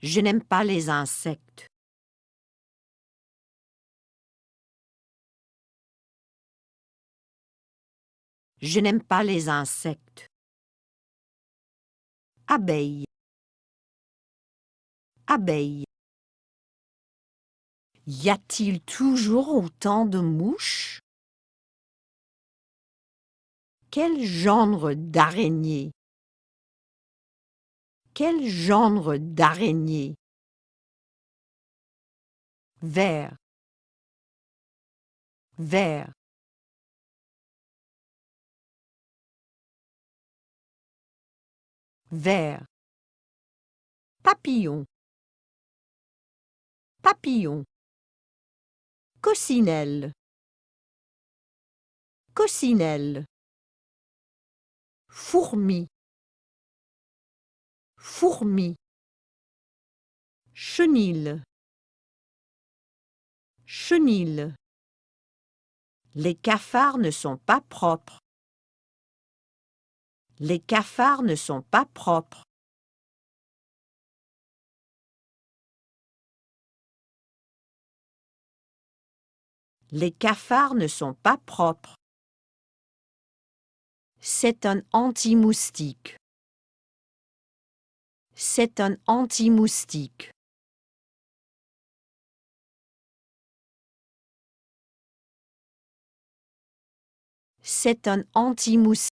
Je n'aime pas les insectes. Je n'aime pas les insectes. Abeille. Abeille. Y a-t-il toujours autant de mouches? Quel genre d'araignée? Quel genre d'araignée? Vert. Vert. Vert. Papillon. Papillon. Coccinelle. Coccinelle. Fourmi. Fourmi. Chenille. Chenille. Les cafards ne sont pas propres. Les cafards ne sont pas propres. Les cafards ne sont pas propres. C'est un anti-moustique. C'est un anti-moustique. C'est un anti-moustique.